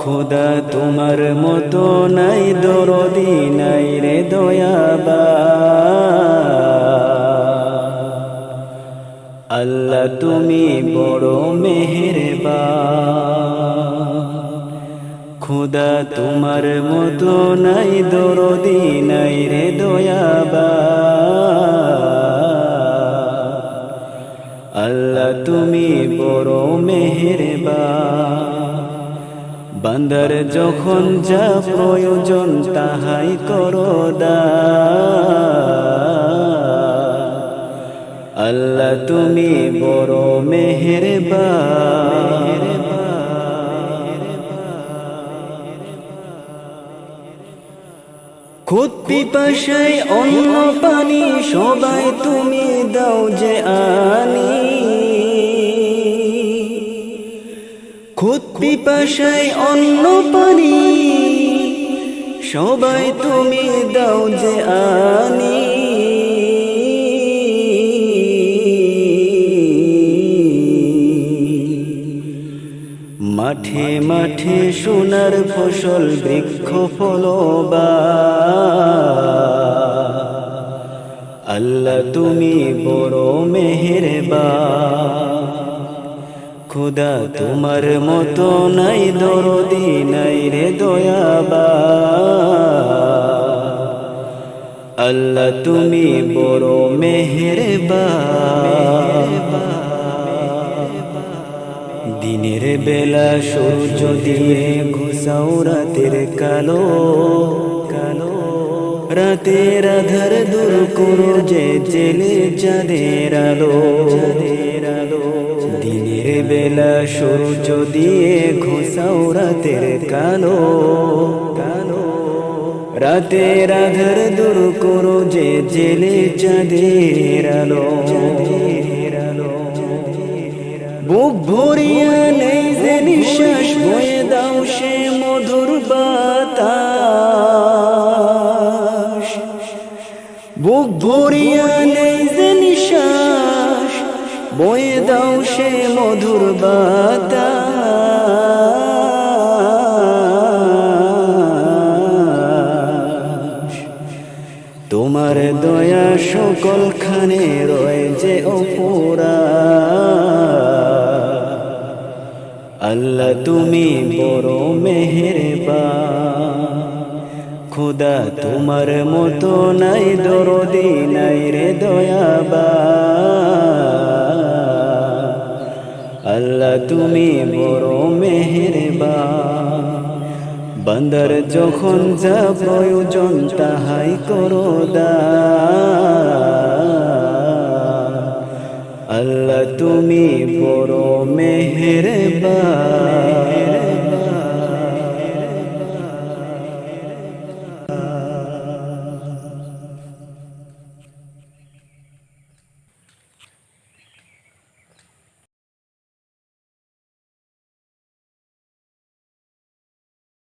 খোদা তোমার মতো নাই দরদি নাই রে দয়াবান, আল্লাহ তুমি বড় মেহেরবান। খোদা তোমার মতো নাই দরদি নাই রে দয়াবান, আল্লাহ তুমি বড় মেহেরবান। বান্দার যখন যা প্রয়োজন তাহাই করো দান, আল্লাহ তুমি বড় মেহেরবান। খুদ পিপাসায় অন্য পানি সবাই তুমি দাও যে আনি, খুদ পিপাসায় অন্য পানি সবাই তুমি দাও যে আনি। মাঠে মাঠে সোনার ফসল বৃক্ষ ফলবান, আল্লাহ তুমি বড় মেহেরবান। খোদা তোমার মতো নাই দরদি নাই রে দয়াবান, আল্লাহ তুমি বড় মেহেরবান। দিনের বেলা সূর্য দিয়ে ঘুষাও রাতের কালো কালো, রাতের আধার দূর করো যে জেলে চাঁদের আলো। দিনের বেলা সূর্য দিয়ে ঘুষাও রাতের কালো কালো, রাতের আধার দূর করো যে জেলে চাঁদের আলো। বুক ভরিয়া নেই যে নিঃশ্বাস বয়ে দাও সে মধুর বাতাস, বুক ভরিয়া নেই যে নিঃশ্বাস বয়ে দাও সে মধুর বাতাস। তোমার দয়া সকল খানে রয়ে যে অপরাধ, আল্লাহ তুমি বড় মেহেরবান। খোদা তোমার মতো নাই দরদি নাই রে দয়াবান, আল্লাহ তুমি বড় মেহেরবান। বান্দার যখন যা প্রয়োজন তাহাই করো দান, আল্লাহ তুমি বড় মেহেরবান।